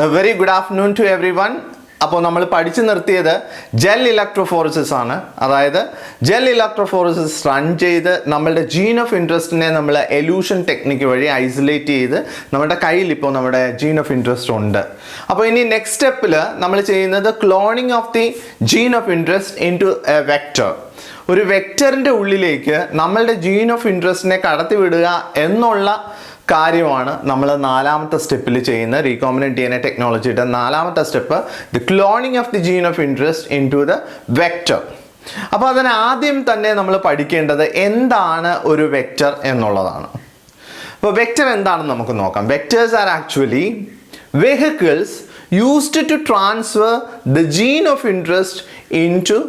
A very good afternoon to everyone. അപ്പോൾ നമ്മൾ പഠിച്ചു നിർത്തിയത് ജെൽ ഇലക്ട്രോഫോറസിസ് ആണ്. അതായത് ജെൽ ഇലക്ട്രോഫോറസിസ് റൺ ചെയ്ത് നമ്മളുടെ ജീൻ ഓഫ് ഇൻട്രസ്റ്റിനെ നമ്മൾ എലൂഷൻ ടെക്നിക്ക് വഴി ഐസൊലേറ്റ് ചെയ്ത് നമ്മുടെ കയ്യിൽ ഇപ്പോൾ നമ്മുടെ ജീൻ ഓഫ് ഇൻട്രസ്റ്റ് ഉണ്ട്. അപ്പോൾ ഇനി നെക്സ്റ്റ് സ്റ്റെപ്പിൽ നമ്മൾ ചെയ്യുന്നത് cloning of the gene of interest into a vector. ഒരു വെക്റ്ററിൻ്റെ ഉള്ളിലേക്ക് നമ്മളുടെ ജീൻ ഓഫ് ഇൻട്രസ്റ്റിനെ കടത്തിവിടുക എന്നുള്ള കാര്യമാണ് നമ്മൾ നാലാമത്തെ സ്റ്റെപ്പിൽ ചെയ്യുന്ന റീകോമ്പിനന്റ് DNA ടെക്നോളജിയുടെ നാലാമത്തെ step, the cloning of the gene of interest into the vector. അപ്പോൾ അതിന് ആദ്യം തന്നെ നമ്മൾ പഠിക്കേണ്ടത് എന്താണ് ഒരു വെക്റ്റർ എന്നുള്ളതാണ്. അപ്പോൾ വെക്റ്റർ എന്താണെന്ന് നമുക്ക് നോക്കാം. Vectors are actually vehicles used to transfer the gene of interest into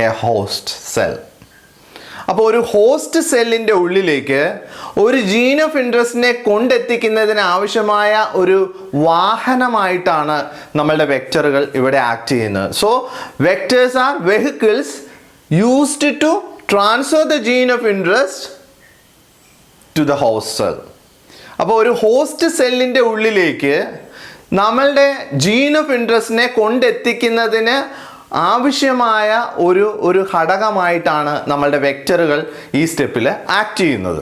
a host cell. അപ്പോൾ ഒരു ഹോസ്റ്റ് സെല്ലിൻ്റെ ഉള്ളിലേക്ക് ഒരു ജീൻ ഓഫ് ഇൻട്രസ്റ്റിനെ കൊണ്ടെത്തിക്കുന്നതിന് ആവശ്യമായ ഒരു വാഹനമായിട്ടാണ് നമ്മളുടെ വെക്റ്ററുകൾ ഇവിടെ ആക്ട് ചെയ്യുന്നത്. So vectors are vehicles used to transfer the gene of interest to the host cell. അപ്പോൾ ഒരു ഹോസ്റ്റ് സെല്ലിൻ്റെ ഉള്ളിലേക്ക് നമ്മളുടെ ജീൻ ഓഫ് ഇൻട്രസ്റ്റിനെ കൊണ്ടെത്തിക്കുന്നതിന് ആവശ്യമായ ഒരു ഘടകമായിട്ടാണ് നമ്മളുടെ വെക്റ്ററുകൾ ഈ സ്റ്റെപ്പിൽ ആക്ട് ചെയ്യുന്നത്.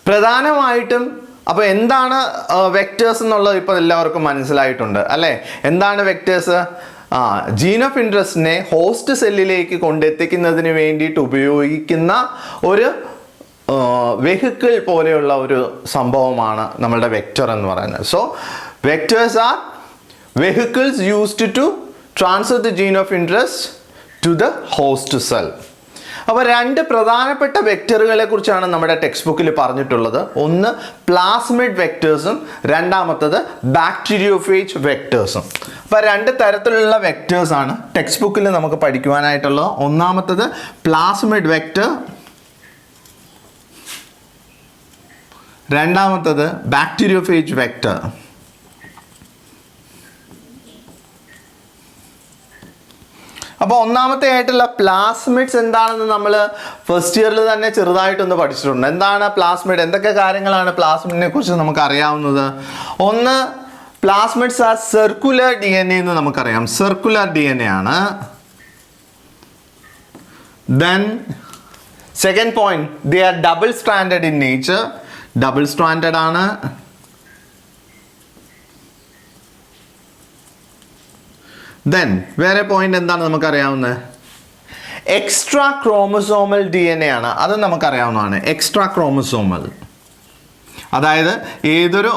പ്രധാനമായിട്ടും അപ്പോൾ എന്താണ് വെക്റ്റേഴ്സ് എന്നുള്ളത് ഇപ്പോൾ എല്ലാവർക്കും മനസ്സിലായിട്ടുണ്ട് അല്ലേ? എന്താണ് വെക്റ്റേഴ്സ്? ജീൻ ഓഫ് ഇൻട്രസ്റ്റിനെ ഹോസ്റ്റ് സെല്ലിലേക്ക് കൊണ്ടെത്തിക്കുന്നതിന് വേണ്ടിയിട്ട് ഉപയോഗിക്കുന്ന ഒരു വെഹിക്കിൾ പോലെയുള്ള ഒരു സംഭവമാണ് നമ്മളുടെ വെക്റ്റർ എന്ന് പറയുന്നത്. So vectors are vehicles used to transfer the gene of interest to the host cell. അപ്പോൾ രണ്ട് പ്രധാനപ്പെട്ട വെക്റ്ററുകളെ കുറിച്ചാണ് നമ്മുടെ ടെക്സ്റ്റ് ബുക്കിൽ പറഞ്ഞിട്ടുള്ളത്. ഒന്ന് പ്ലാസ്മിഡ് വെക്റ്റേഴ്സും രണ്ടാമത്തത് ബാക്ടീരിയോഫേജ് വെക്റ്റേഴ്സും. അപ്പോൾ രണ്ട് തരത്തിലുള്ള വെക്റ്റേഴ്സാണ് ടെക്സ്റ്റ് ബുക്കിൽ നമുക്ക് പഠിക്കുവാനായിട്ടുള്ളത്. ഒന്നാമത്തത് പ്ലാസ്മിഡ് വെക്റ്റർ, രണ്ടാമത്തത് ബാക്ടീരിയോഫേജ് വെക്റ്റർ. അപ്പോൾ ഒന്നാമത്തെ ആയിട്ടുള്ള പ്ലാസ്മിഡ്സ് എന്താണെന്ന് നമ്മൾ ഫസ്റ്റ് ഇയറിൽ തന്നെ ചെറുതായിട്ടൊന്ന് പഠിച്ചിട്ടുണ്ട്. എന്താണ് പ്ലാസ്മിഡ്, എന്തൊക്കെ കാര്യങ്ങളാണ് പ്ലാസ്മിഡിനെ കുറിച്ച് നമുക്ക് അറിയാവുന്നത്? ഒന്ന്, പ്ലാസ്മിഡ്സ് ആർ സർക്കുലർ DNA എന്ന് നമുക്കറിയാം. സർക്കുലർ DNA ആണ്. Then second point, they are double stranded in nature. Double stranded ആണ്. ദെൻ വേറെ പോയിന്റ് എന്താണ് നമുക്കറിയാവുന്നത്? എക്സ്ട്രാ ക്രോമസോമൽ DNA ആണ്. അത് നമുക്കറിയാവുന്നതാണ്. എക്സ്ട്രാ ക്രോമസോമൽ, അതായത് ഏതൊരു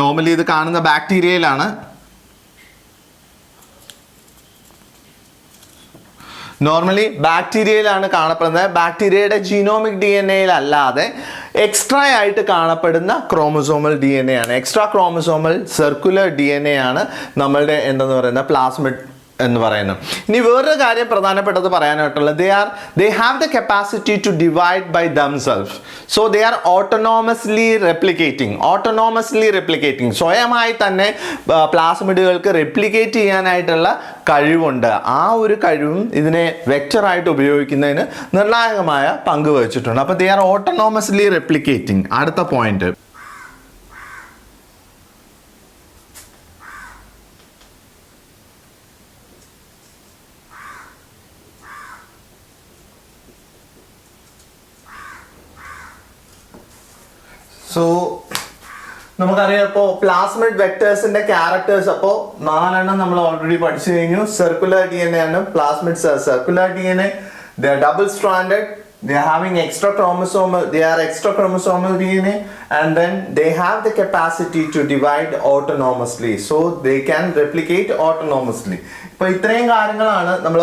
നോർമലി ഇത് കാണുന്ന ബാക്ടീരിയയിലാണ്. നോർമലി ബാക്ടീരിയയിലാണ് കാണപ്പെടുന്നത്. ബാക്ടീരിയയുടെ ജീനോമിക് DNA അല്ലാതെ എക്സ്ട്രാ ആയിട്ട് കാണപ്പെടുന്ന ക്രോമസോമൽ DNA ആണ്. എക്സ്ട്രാ ക്രോമസോമൽ സർക്കുലർ DNA ആണ് നമ്മളുടെ എന്തെന്ന് പറയുന്ന പ്ലാസ്മിഡ് എന്ന് പറയുന്നത്. ഇനി വേറൊരു കാര്യം പ്രധാനപ്പെട്ടത് പറയാനായിട്ടുള്ളത്, they have the capacity to divide by themselves. So they are autonomously replicating. സ്വയമായി തന്നെ പ്ലാസ്മിഡുകൾക്ക് റെപ്ലിക്കേറ്റ് ചെയ്യാനായിട്ടുള്ള കഴിവുണ്ട്. ആ ഒരു കഴിവും ഇതിനെ വെക്റ്ററായിട്ട് ഉപയോഗിക്കുന്നതിന് നിർണായകമായ പങ്ക് വഹിച്ചിട്ടുണ്ട്. അപ്പോൾ they are autonomously replicating. അടുത്ത പോയിന്റ്, സോ നമുക്കറിയാം ഇപ്പോൾ പ്ലാസ്മിഡ് വെക്ടേഴ്സിന്റെ ക്യാരക്ടേഴ്സ് അപ്പോൾ 4 നമ്മൾ ഓൾറെഡി പഠിച്ചു കഴിഞ്ഞു. സർക്കുലർ DNA ആണ് plasmids. Circular DNA, they are double stranded, they are having extra chromosomal DNA, and then they have the capacity to divide autonomously, so they can replicate autonomously. അപ്പോൾ ഇത്രയും കാര്യങ്ങളാണ് നമ്മൾ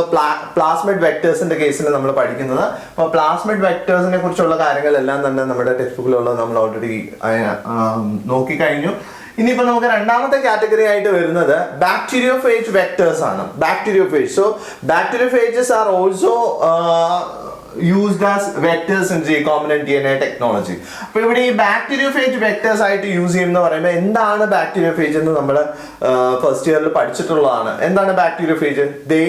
plasmid വെക്ടേഴ്സിന്റെ കേസിൽ നമ്മൾ പഠിക്കുന്നത്. അപ്പോൾ പ്ലാസ്മിഡ് വെക്ടേഴ്സിനെ കുറിച്ചുള്ള കാര്യങ്ങളെല്ലാം തന്നെ നമ്മുടെ ടെക്സ്റ്റ് ബുക്കിലുള്ളത് നമ്മൾ ഓൾറെഡി നോക്കിക്കഴിഞ്ഞു. ഇനിയിപ്പോൾ നമുക്ക് രണ്ടാമത്തെ കാറ്റഗറി ആയിട്ട് വരുന്നത് ബാക്ടീരിയോഫേജ് വെക്ടേഴ്സ് ആണ്. Bacteriophage. So bacteriophages are also used as vectors in recombinant DNA technology. അപ്പോൾ ഇവിടെ ഈ ബാക്ടീരിയോഫേജ് വെക്ടേഴ്സ് ആയിട്ട് യൂസ് ചെയ്യുന്ന പറയുമ്പോൾ എന്താണ് ബാക്ടീരിയോഫേജ് എന്ന് നമ്മൾ ഫസ്റ്റ് ഇയറിൽ പഠിച്ചിട്ടുള്ളതാണ്. എന്താണ് bacteriophage? They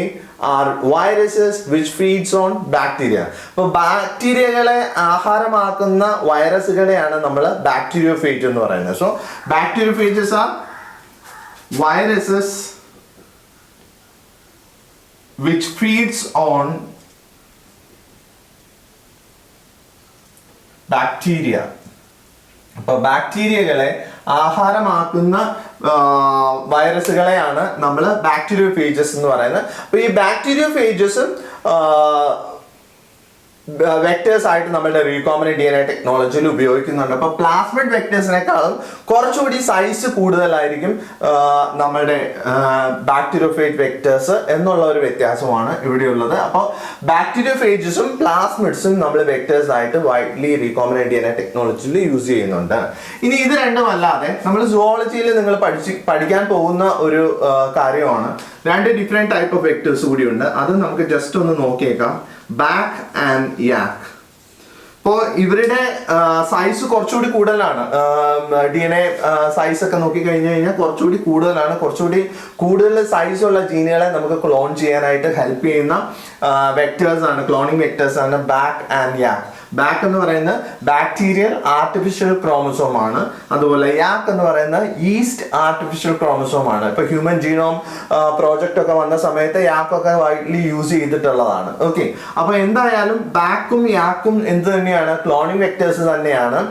are viruses which feeds on bacteria. അപ്പോൾ ബാക്ടീരിയകളെ ആഹാരമാക്കുന്ന വൈറസുകളെയാണ് നമ്മൾ ബാക്ടീരിയോഫേജ് എന്ന് പറയുന്നത്. So bacteriophages are viruses which feeds on bacteria. അപ്പോൾ ബാക്ടീരിയകളെ ആഹാരമാക്കുന്ന വൈറസുകളെയാണ് നമ്മൾ ബാക്ടീരിയോഫേജസ് എന്ന് പറയുന്നത്. അപ്പോൾ ഈ ബാക്ടീരിയോഫേജസും വെക്ടേഴ്സ് ആയിട്ട് നമ്മുടെ റീകോംബിനന്റ് DNA ടെക്നോളജിയിൽ ഉപയോഗിക്കുന്നുണ്ട്. അപ്പോൾ പ്ലാസ്മിഡ് വെക്ടേഴ്സിനേക്കാളും കുറച്ചുകൂടി സൈസ് കൂടുതലായിരിക്കും നമ്മുടെ ബാക്ടീരിയോഫേജ് വെക്ടേഴ്സ് എന്നുള്ള ഒരു വ്യത്യാസമാണ് ഇവിടെയുള്ളത്. അപ്പോൾ ബാക്ടീരിയോഫേജസും പ്ലാസ്മിഡ്സും നമ്മൾ വെക്ടേഴ്സ് ആയിട്ട് വൈഡ്ലി റീകോംബിനന്റ് DNA ടെക്നോളജിയിൽ യൂസ് ചെയ്യുന്നുണ്ട്. ഇനി ഇത് രണ്ടും അല്ലാതെ നമ്മൾ സുവോളജിയിൽ നിങ്ങൾ പഠിക്കാൻ പോകുന്ന ഒരു കാര്യമാണ് രണ്ട് ഡിഫറെന്റ് ടൈപ്പ് ഓഫ് വെക്ടേഴ്സ് കൂടിയുണ്ട്. അത് നമുക്ക് ജസ്റ്റ് ഒന്ന് നോക്കിയേക്കാം. Back and യാക്ക്. അപ്പോൾ ഇവരുടെ സൈസ് കുറച്ചുകൂടി കൂടുതലാണ്. DNA സൈസ് ഒക്കെ നോക്കി കഴിഞ്ഞു കഴിഞ്ഞാൽ കുറച്ചുകൂടി കൂടുതലാണ്. കുറച്ചുകൂടി കൂടുതൽ സൈസ് ഉള്ള ജീനുകളെ നമുക്ക് ക്ലോൺ ചെയ്യാനായിട്ട് ഹെൽപ്പ് ചെയ്യുന്ന വെക്ടേഴ്സ് ആണ്, ക്ലോണിങ് വെക്ടേഴ്സ് ആണ് ബാക്ക് ആൻഡ് യാക്ക്. ബാക്ക് എന്ന് പറയുന്നത് ബാക്ടീരിയൽ ആർട്ടിഫിഷ്യൽ ക്രോമസോം ആണ്. അതുപോലെ യാക്ക് എന്ന് പറയുന്നത് ഈസ്റ്റ് ആർട്ടിഫിഷ്യൽ ക്രോമസോം ആണ്. ഇപ്പൊ ഹ്യൂമൻ ജീനോം പ്രോജക്റ്റ് ഒക്കെ വന്ന സമയത്ത് യാക്കൊക്കെ വൈഡ്ലി യൂസ് ചെയ്തിട്ടുള്ളതാണ്. ഓക്കെ, അപ്പൊ എന്തായാലും ബാക്കും യാക്കും എന്ത് തന്നെയാണ്, ക്ലോണിങ് വെക്ടേഴ്സ് തന്നെയാണ്.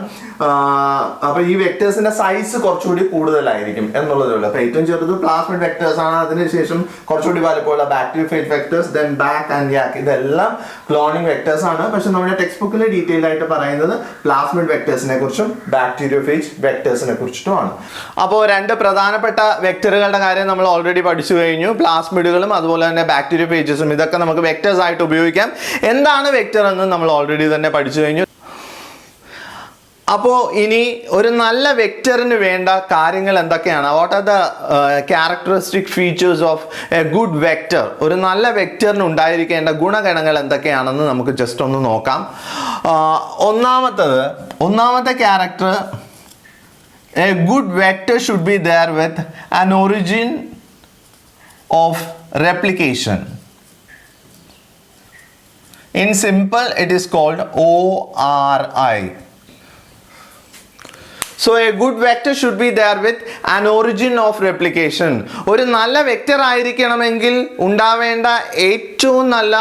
അപ്പൊ ഈ വെക്ടേഴ്സിന്റെ സൈസ് കുറച്ചുകൂടി കൂടുതലായിരിക്കും എന്നുള്ളതേ ഉള്ളൂ. അപ്പൊ ഏറ്റവും ചെറുത് പ്ലാസ്മിഡ് വെക്ടേഴ്സ് ആണ്. അതിനുശേഷം കുറച്ചുകൂടി വലുപ്പമുള്ള bacteriophage vectors, then BAC and YAC. ഇതെല്ലാം ക്ലോണിങ് വെക്ടേഴ്സ് ആണ്. പക്ഷെ നമ്മുടെ ടെക്സ്റ്റ് ബുക്കിൽ ഡീറ്റെയിൽ ആയിട്ട് പറയുന്നത് പ്ലാസ്മിഡ് വെക്ടേഴ്സിനെ കുറിച്ചും ബാക്ടീരിയോഫേജ് വെക്ടേഴ്സിനെ കുറിച്ചിട്ടുമാണ്. അപ്പോൾ രണ്ട് പ്രധാനപ്പെട്ട വെക്ടറുകളുടെ കാര്യം നമ്മൾ ഓൾറെഡി പഠിച്ചു കഴിഞ്ഞു. പ്ലാസ്മിഡുകളും അതുപോലെ തന്നെ ബാക്ടീരിയോഫേജസും ഇതൊക്കെ നമുക്ക് വെക്ടേഴ്സ് ആയിട്ട് ഉപയോഗിക്കാം. എന്താണ് വെക്ടർ എന്ന് നമ്മൾ ഓൾറെഡി തന്നെ പഠിച്ചു കഴിഞ്ഞു. അപ്പോൾ ഇനി ഒരു നല്ല വെക്ടറിന് വേണ്ട കാര്യങ്ങൾ എന്തൊക്കെയാണ്? What are the characteristic features of A good vector? ഒരു നല്ല വെക്ടറിന് ഉണ്ടായിരിക്കേണ്ട ഗുണഗണങ്ങൾ എന്തൊക്കെയാണെന്ന് നമുക്ക് ജസ്റ്റ് ഒന്ന് നോക്കാം. ഒന്നാമത്തെ character, a good vector should be there with an origin of replication. In simple, it is called ORI. So a good vector should be there with an origin of replication. ഒരു നല്ല vector ആയിരിക്കണമെങ്കിൽ ഉണ്ടാവേണ്ട ഏറ്റവും നല്ല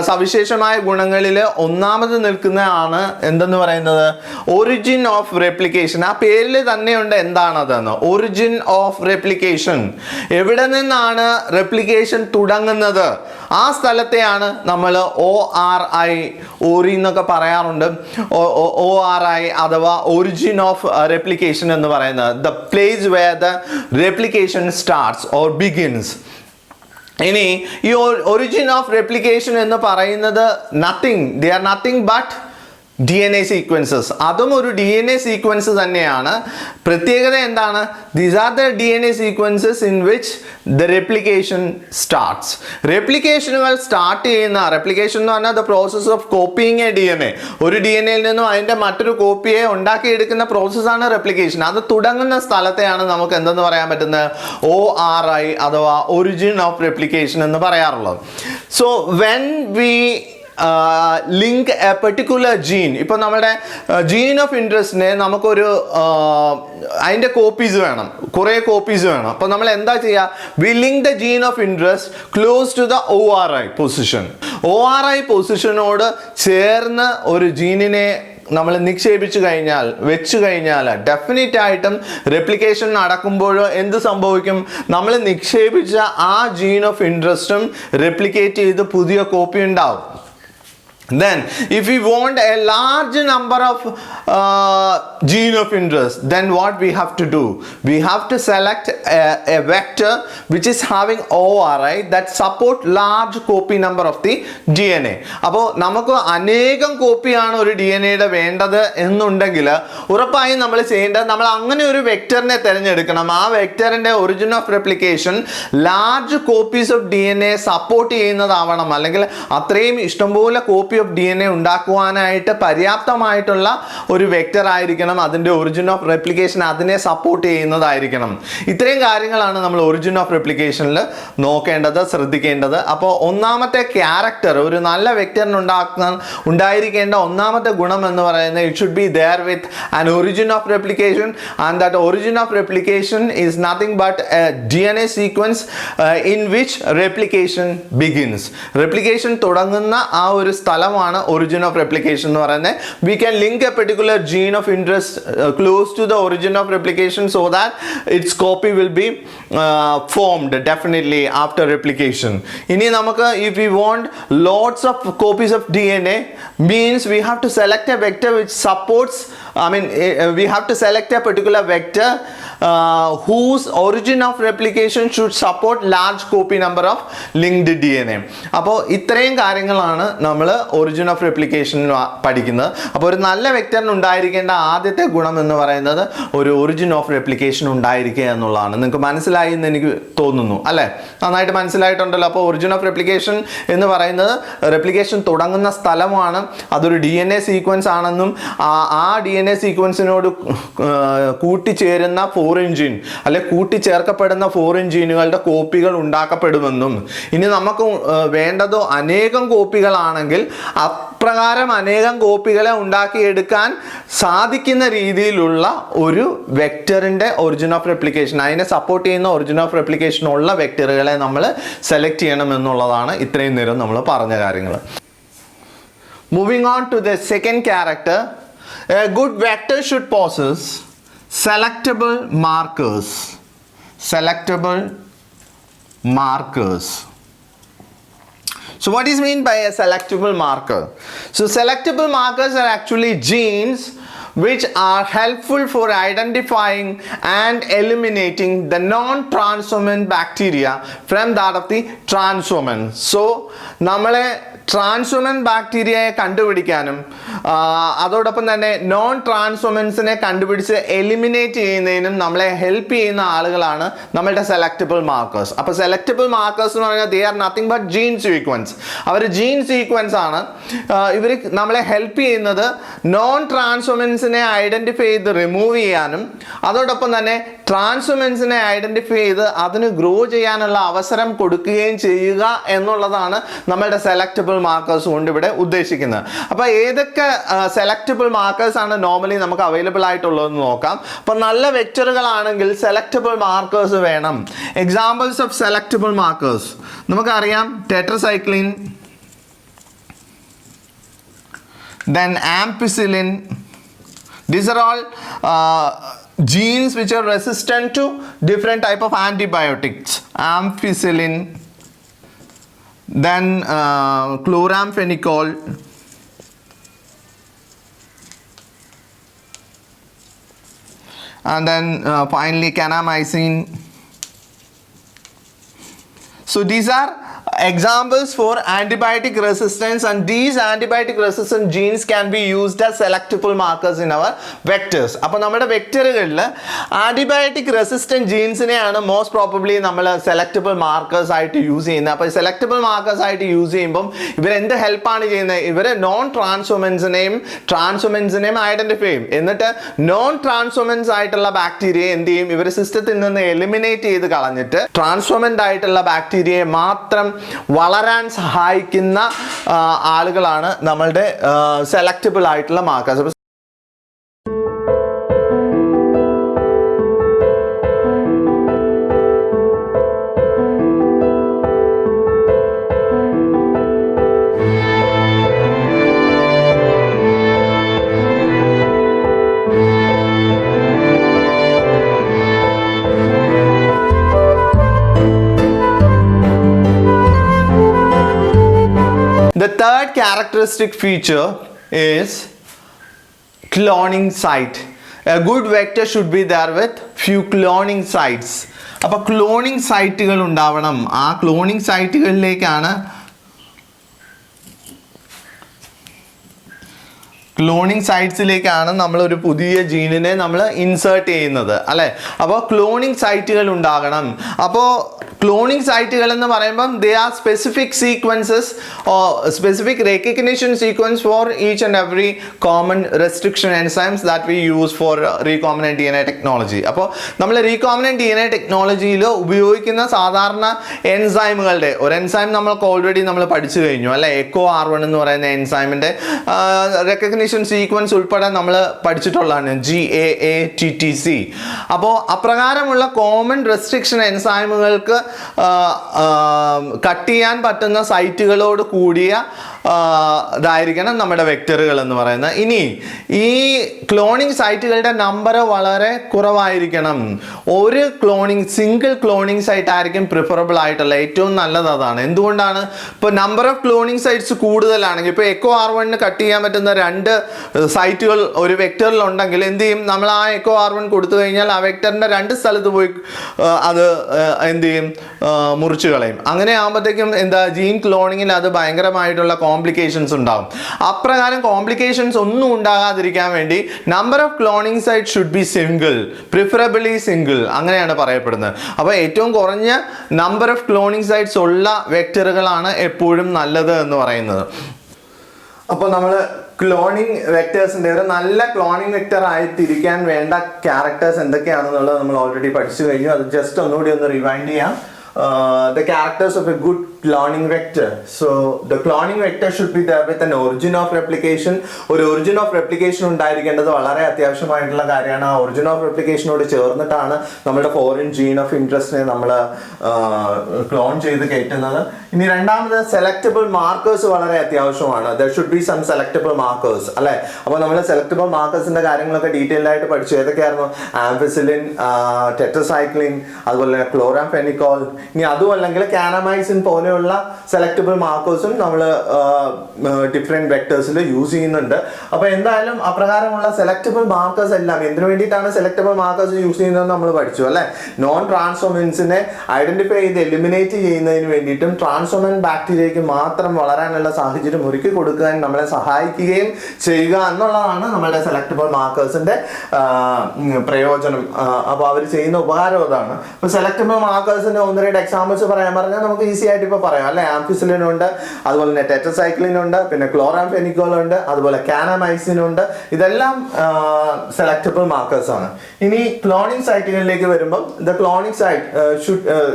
സവിശേഷമായ ഗുണങ്ങളിൽ ഒന്നാമത് നിൽക്കുന്നതാണ് എന്തെന്ന് പറയുന്നത്, origin of replication. ആ പേരിൽ തന്നെയുണ്ട് എന്താണതെന്ന്, ഒറിജിൻ ഓഫ് റെപ്ലിക്കേഷൻ. എവിടെ നിന്നാണ് റെപ്ലിക്കേഷൻ തുടങ്ങുന്നത് ആ സ്ഥലത്തെയാണ് നമ്മൾ ORI, ഓറി എന്നൊക്കെ പറയാറുണ്ട്. ORI അഥവാ ഒറിജിൻ ഓഫ് replication എന്ന് പറയുന്നത്, the place where the replication starts or begins. ഇനി ഈ ഒറിജിൻ ഓഫ് റെപ്ലിക്കേഷൻ എന്ന് പറയുന്നത് they are nothing but DNA sequences. അതും ഒരു DNA സീക്വൻസ് തന്നെയാണ്. പ്രത്യേകത എന്താണ്? These are the DNA sequences in which the replication starts. റെപ്ലിക്കേഷനുകൾ സ്റ്റാർട്ട് ചെയ്യുന്ന, റെപ്ലിക്കേഷൻ എന്ന് പറഞ്ഞാൽ the process of copying a DNA. ഒരു DNAയിൽ നിന്നും അതിൻ്റെ മറ്റൊരു കോപ്പിയെ ഉണ്ടാക്കിയെടുക്കുന്ന പ്രോസസ്സാണ് റെപ്ലിക്കേഷൻ. അത് തുടങ്ങുന്ന സ്ഥലത്തെയാണ് നമുക്ക് എന്തെന്ന് പറയാൻ പറ്റുന്നത്, ORI അഥവാ ഒറിജിൻ ഓഫ് റെപ്ലിക്കേഷൻ എന്ന് പറയാറുള്ളത്. So when we link a particular gene, ഇപ്പോൾ നമ്മുടെ ജീൻ ഓഫ് ഇൻട്രസ്റ്റിനെ നമുക്കൊരു അതിൻ്റെ കോപ്പീസ് വേണം, കുറേ കോപ്പീസ് വേണം. അപ്പോൾ നമ്മൾ എന്താ ചെയ്യുക, we link the gene of interest close to the ORI position. ORI പൊസിഷനോട് ചേർന്ന് ഒരു ജീനിനെ നമ്മൾ നിക്ഷേപിച്ചു കഴിഞ്ഞാൽ, വെച്ചു കഴിഞ്ഞാൽ ഡെഫിനറ്റ് ആയിട്ടും റെപ്ലിക്കേഷൻ നടക്കുമ്പോഴോ എന്ത് സംഭവിക്കും, നമ്മൾ നിക്ഷേപിച്ച ആ ജീൻ ഓഫ് ഇൻട്രസ്റ്റും റെപ്ലിക്കേറ്റ് ചെയ്ത് പുതിയ കോപ്പി ഉണ്ടാവും. Then if we want a large number of gene of interest, then what we have to do, we have to select a vector which is having ORI that support large copy number of the DNA. അപ്പോൾ നമുക്ക് അനേകം കോപ്പിയാണ് ഒരു DNAയുടെ വേണ്ടത് എന്നുണ്ടെങ്കിൽ ഉറപ്പായും നമ്മൾ ചെയ്യേണ്ടത്, നമ്മൾ അങ്ങനെ ഒരു വെക്ടറിനെ തിരഞ്ഞെടുക്കണം. ആ വെക്ടറിൻ്റെ origin of replication large copies of DNA support ചെയ്യുന്നതാവണം, അല്ലെങ്കിൽ അത്രയും ഇഷ്ടംപോലെ കോപ്പി ഓഫ് DNA ഉണ്ടാക്കുവാനായിട്ട് പര്യാപ്തമായിട്ടുള്ള ഒരു വെക്റ്റർ ആയിരിക്കണം. അതിൻ്റെ ഒറിജിൻ ഓഫ് റെപ്ലിക്കേഷൻ അതിനെ സപ്പോർട്ട് ചെയ്യുന്നതായിരിക്കണം. ഇത്രയും കാര്യങ്ങളാണ് നമ്മൾ ഒറിജിൻ ഓഫ് റെപ്ലിക്കേഷനിൽ നോക്കേണ്ടത്, ശ്രദ്ധിക്കേണ്ടത്. അപ്പോൾ ഒന്നാമത്തെ ക്യാരക്ടർ, ഒരു നല്ല വെക്റ്ററിന് ഉണ്ടായിരിക്കേണ്ട ഒന്നാമത്തെ ഗുണം എന്ന് പറയുന്നത് it should be there with an origin of replication, and that origin of replication is nothing but a DNA sequence in which replication begins. Replication തുടങ്ങുന്ന ആ ഒരു സ്ഥലമാണ് ഒറിജിൻ ഓഫ് റെപ്ലിക്കേഷൻ എന്ന് പറയുന്നത്. We can link a particular gene of interest close to the origin of replication so that its copy will be formed definitely after replication. ഇനി നമുക്ക് if we want lots of copies of DNA means we have to select a vector which supports, we have to select a particular vector whose origin of replication should support large copy number of linked DNA. അപ്പോൾ ഇത്രയും കാര്യങ്ങളാണ് നമ്മൾ origin of replication പഠിക്കുന്നത്. അപ്പോൾ ഒരു നല്ല വെക്റ്ററിന് ഉണ്ടായിരിക്കേണ്ട ആദ്യത്തെ ഗുണം എന്ന് പറയുന്നത് ഒരു ഒറിജിൻ ഓഫ് റെപ്ലിക്കേഷൻ ഉണ്ടായിരിക്കുക എന്നുള്ളതാണ്. നിങ്ങൾക്ക് മനസ്സിലായി എന്ന് എനിക്ക് തോന്നുന്നു അല്ലേ? നന്നായിട്ട് മനസ്സിലായിട്ടുണ്ടല്ലോ. അപ്പോൾ ഒറിജിൻ ഓഫ് റെപ്ലിക്കേഷൻ എന്ന് പറയുന്നത് റെപ്ലിക്കേഷൻ തുടങ്ങുന്ന സ്ഥലമാണ്. അതൊരു DNA സീക്വൻസ് ആണെന്നും ആ DNA സീക്വൻസിനോട് കൂട്ടിച്ചേരുന്ന ഫോറിൻ ജീൻ അല്ലെ കൂട്ടിച്ചേർക്കപ്പെടുന്ന ഫോറിൻ ജീനുകളുടെ കോപ്പികൾ ഉണ്ടാക്കപ്പെടുമെന്നും, ഇനി നമുക്ക് വേണ്ടതോ അനേകം കോപ്പികളാണെങ്കിൽ അപ്രകാരം അനേകം കോപ്പികളെ ഉണ്ടാക്കിയെടുക്കാൻ സാധിക്കുന്ന രീതിയിലുള്ള ഒരു വെക്റ്ററിൻ്റെ ഒറിജിൻ ഓഫ് റെപ്ലിക്കേഷൻ, അതിനെ സപ്പോർട്ട് ചെയ്യുന്ന ഒറിജിൻ ഓഫ് റെപ്ലിക്കേഷൻ ഉള്ള വെക്റ്ററുകളെ നമ്മൾ സെലക്ട് ചെയ്യണം എന്നുള്ളതാണ് ഇത്രയും നേരം നമ്മൾ പറഞ്ഞ കാര്യങ്ങൾ. Moving on to the second character, a good vector should possess selectable markers. Selectable markers. So what is meant by a selectable marker? So selectable markers are actually genes which are helpful for identifying and eliminating the non-transformant bacteria from that of the transformant. So നമ്മളെ ട്രാൻസ്ഫോമൻറ്റ് ബാക്ടീരിയയെ കണ്ടുപിടിക്കാനും അതോടൊപ്പം തന്നെ non ട്രാൻസ്ഫോമൻസിനെ കണ്ടുപിടിച്ച് eliminate ചെയ്യുന്നതിനും നമ്മളെ help ചെയ്യുന്ന ആളുകളാണ് നമ്മളുടെ സെലക്റ്റബിൾ മാർക്കേഴ്സ്. അപ്പോൾ സെലക്റ്റബിൾ മാർക്കേഴ്സ് എന്ന് പറഞ്ഞാൽ they are nothing but gene sequence. അവർ ജീൻ സീക്വൻസ് ആണ്. ഇവർ നമ്മളെ ഹെൽപ്പ് ചെയ്യുന്നത് നോൺ ട്രാൻസ്ഫോമൻസിനെ ഐഡൻറ്റിഫൈ ചെയ്ത് റിമൂവ് ചെയ്യാനും അതോടൊപ്പം തന്നെ ട്രാൻസ്ഫോമൻസിനെ ഐഡൻറ്റിഫൈ ചെയ്ത് അതിന് ഗ്രോ ചെയ്യാനുള്ള അവസരം കൊടുക്കുകയും ചെയ്യുക എന്നുള്ളതാണ് നമ്മളുടെ സെലക്റ്റബിൾ മാർക്കേഴ്സ് കൊണ്ട് ഇവിടെ ഉദ്ദേശിക്കുന്നത്. അപ്പോൾ ഏതൊക്കെ സെലക്റ്റബിൾ മാർക്കേഴ്സ് ആണ് നോർമലി നമുക്ക് അവൈലബിൾ ആയിട്ടുള്ളതെന്ന് നോക്കാം. അപ്പോൾ നല്ല വെക്റ്ററുകളാണെങ്കിൽ സെലക്റ്റബിൾ മാർക്കേഴ്സ് വേണം. എക്സാമ്പിൾസ് ഓഫ് സെലക്റ്റബിൾ മാർക്കേഴ്സ് നമുക്കറിയാം, ടെട്രസൈക്ലിൻ, then ampicillin. These are all genes which are resistant to different type of antibiotics. Ampicillin, then chloramphenicol, and then finally kanamycin. So these are examples for antibiotic resistance, and these antibiotic resistant genes can be used as selectable markers in our vectors. അപ്പോൾ നമ്മുടെ വെക്ടറുകളിൽ antibiotic resistant ജീൻസിനെയാണ് most probably നമ്മൾ selectable markers ആയിട്ട് use ചെയ്യുന്നത്. അപ്പോൾ selectable markers ആയിട്ട് use ചെയ്യുമ്പം ഇവരെന്ത് ഹെൽപ്പാണ് ചെയ്യുന്നത്? ഇവർ നോൺ ട്രാൻസ്ഫോമൻസിനെയും ട്രാൻസ്ഫോമൻസിനെയും ഐഡൻറ്റിഫൈ ചെയ്യും. എന്നിട്ട് നോൺ ട്രാൻസ്ഫോമൻസ് ആയിട്ടുള്ള ബാക്ടീരിയയെ എന്ത് ചെയ്യും? ഇവർ സിസ്റ്റത്തിൽ നിന്ന് എലിമിനേറ്റ് ചെയ്ത് കളഞ്ഞിട്ട് ട്രാൻസ്ഫോമൻ്റ് ആയിട്ടുള്ള ബാക്ടീരിയയെ മാത്രം വളരാൻ സഹായിക്കുന്ന ആളുകളാണ് നമ്മളുടെ സെലക്റ്റബിൾ ആയിട്ടുള്ള markers. The third characteristic feature is cloning site. A good vector should be there with few cloning sites. അപ്പോൾ ക്ലോണിംഗ് സൈറ്റുകൾ ഉണ്ടാവണം. ആ ക്ലോണിംഗ് സൈറ്റുകളിലേക്കാണ് ക്ലോണിങ് സൈറ്റ്സിലേക്കാണ് നമ്മൾ ഒരു പുതിയ ജീനിനെ നമ്മൾ ഇൻസേർട്ട് ചെയ്യുന്നത് അല്ലേ. അപ്പോൾ ക്ലോണിങ് സൈറ്റുകൾ ഉണ്ടാകണം. അപ്പോൾ ക്ലോണിങ് സൈറ്റുകൾ എന്ന് പറയുമ്പം they are specific sequences specific recognition sequence for each and every common restriction enzymes that we use for recombinant DNA technology. അപ്പോൾ നമ്മൾ റീകോമിനന്റ് DNA ടെക്നോളജിയിൽ ഉപയോഗിക്കുന്ന സാധാരണ എൻസൈമുകളുടെ ഒരു എൻസൈം നമ്മൾക്ക് ഓൾറെഡി നമ്മൾ പഠിച്ചു കഴിഞ്ഞു അല്ലെ. EcoR1 എന്ന് പറയുന്ന എൻസൈമിൻ്റെ റെക്കഗ്നിഷൻ സീക്വൻസ് ഉൾപ്പെടെ നമ്മൾ പഠിച്ചിട്ടുള്ളതാണ് GAATTC. അപ്പോൾ അപ്രകാരമുള്ള കോമൺ റെസ്ട്രിക്ഷൻ എൻസൈമുകൾക്ക് കട്ട് ചെയ്യാൻ പറ്റുന്ന സൈറ്റുകളോട് കൂടിയ ഇതായിരിക്കണം നമ്മുടെ വെക്ടറുകൾ എന്ന് പറയുന്നത്. ഇനി ഈ ക്ലോണിങ് സൈറ്റുകളുടെ നമ്പർ വളരെ കുറവായിരിക്കണം. ഒരു സിംഗിൾ ക്ലോണിങ് സൈറ്റ് ആയിരിക്കും പ്രിഫറബിൾ ആയിട്ടുള്ള ഏറ്റവും നല്ലത്. അതാണ് എന്തുകൊണ്ടാണ്. ഇപ്പോൾ നമ്പർ ഓഫ് ക്ലോണിങ് സൈറ്റ്സ് കൂടുതലാണെങ്കിൽ ഇപ്പോൾ EcoR1 കട്ട് ചെയ്യാൻ പറ്റുന്ന 2 സൈറ്റുകൾ ഒരു വെക്ടറിൽ ഉണ്ടെങ്കിൽ എന്ത് ചെയ്യും, നമ്മൾ ആ EcoR1 കൊടുത്തു കഴിഞ്ഞാൽ ആ വെക്ടറിൻ്റെ 2 സ്ഥലത്ത് പോയി അത് എന്ത് ചെയ്യും, മുറിച്ചു കളയും. അങ്ങനെ ആകുമ്പോഴത്തേക്കും എന്താ ജീൻ ക്ലോണിങ്ങിൽ അത് ഭയങ്കരമായിട്ടുള്ള കോംപ്ലിക്കേഷൻസ് ഉണ്ടാകും. അപ്രകാരം കോംപ്ലിക്കേഷൻസ് ഒന്നും ഉണ്ടാകാതിരിക്കാൻ വേണ്ടി number of cloning site should be single, preferably single, അങ്ങനെയാണ് പറയപ്പെടുന്നത്. അപ്പോൾ ഏറ്റവും കുറഞ്ഞ നമ്പർ ഓഫ് ക്ലോണിങ് സൈറ്റ്സ് ഉള്ള വെക്ടറുകളാണ് എപ്പോഴും നല്ലത് എന്ന് പറയുന്നത്. അപ്പോൾ നമ്മൾ ക്ലോണിങ് വെക്ടേഴ്സിൻ്റെ ഒരു നല്ല ക്ലോണിങ് വെക്ടർ ആയിട്ടിരിക്കാൻ വേണ്ട ക്യാരക്ടേഴ്സ് എന്തൊക്കെയാണെന്നുള്ളത് നമ്മൾ ഓൾറെഡി പഠിച്ചു കഴിഞ്ഞു. അത് ജസ്റ്റ് ഒന്നുകൂടി ഒന്ന് റിവൈൻഡ് ചെയ്യാം. The characters of a good cloning vector. So the cloning vector should be there with an origin of replication. ഒരു origin of replication ഉണ്ടായിരിക്കേണ്ടത് വളരെ അത്യാവശ്യമായിട്ടുള്ള കാര്യമാണ്. ആ origin of replicationോട് ചേർന്നിട്ടാണ് നമ്മുടെ ഫോറിൻ ജീൻ ഓഫ് ഇൻട്രസ്റ്റിനെ നമ്മൾ ക്ലോൺ ചെയ്ത് കയറ്റുന്നത്. ഇനി രണ്ടാമത് സെലക്ടബിൾ മാർക്കേഴ്സ് വളരെ അത്യാവശ്യമാണ്. there should be some selectable markers അല്ലേ. അപ്പോൾ നമ്മൾ സെലക്ടബിൾ മാർക്കേഴ്സിന്റെ കാര്യങ്ങളൊക്കെ ഡീറ്റെയിൽഡ് ആയിട്ട് പഠിച്ചു. ഏതൊക്കെയായിരുന്നു? ആംഫിസിലിൻ, ടെട്രസൈക്ലിൻ, അതുപോലെ ക്ലോറാംഫെനിക്കോൾ. ഇനി അതും അല്ലെങ്കിൽ കാനമൈസിൻ പോലെയുള്ള സെലക്ടബിൾ മാർക്കേഴ്സും നമ്മൾ ഡിഫറെൻറ്റ് വെക്ടേഴ്സിൽ യൂസ് ചെയ്യുന്നുണ്ട്. അപ്പോൾ എന്തായാലും അപ്രകാരമുള്ള സെലക്ടബിൾ മാർക്കേഴ്സ് എല്ലാം എന്തിനു വേണ്ടിയിട്ടാണ് സെലക്ടബിൾ മാർക്കേഴ്സ് യൂസ് ചെയ്യുന്നത് നമ്മൾ പഠിച്ചു അല്ലേ. നോൺ ട്രാൻസ്ഫോമൻസിനെ ഐഡന്റിഫൈ ചെയ്ത് എലിമിനേറ്റ് ചെയ്യുന്നതിന് വേണ്ടിയിട്ടും ട്രാൻസ്ഫോമൻ ബാക്ടീരിയയ്ക്ക് മാത്രം വളരാനുള്ള സാഹചര്യം ഒരുക്കി കൊടുക്കാൻ നമ്മളെ സഹായിക്കുകയും ചെയ്യുക എന്നുള്ളതാണ് നമ്മുടെ സെലക്ടബിൾ മാർക്കേഴ്സിന്റെ പ്രയോജനം. അപ്പോൾ അവർ ചെയ്യുന്ന ഉപകാരം അതാണ്. ഇപ്പോൾ സെലക്ടബിൾ മാർക്കേഴ്സിന്റെ 1-2 എക്സാമ്പിൾസ് പറയാൻ പറഞ്ഞാൽ നമുക്ക് ഈസി ആയിട്ട് ഇപ്പോൾ പറയാം അല്ലെ. ആംഫിസിലിൻ ഉണ്ട്, അതുപോലെ തന്നെ ടെട്രസൈക്ലിൻ ഉണ്ട്, പിന്നെ ക്ലോറാംഫെനിക്കോൾ ഉണ്ട്, അതുപോലെ കാനമൈസിൻ ഉണ്ട്. ഇതെല്ലാം സെലക്ടബിൾ മാർക്കേഴ്സ് ആണ്. ഇനി ക്ലോണിംഗ് സൈറ്റുകളിലേക്ക് വരുമ്പോൾ the cloning site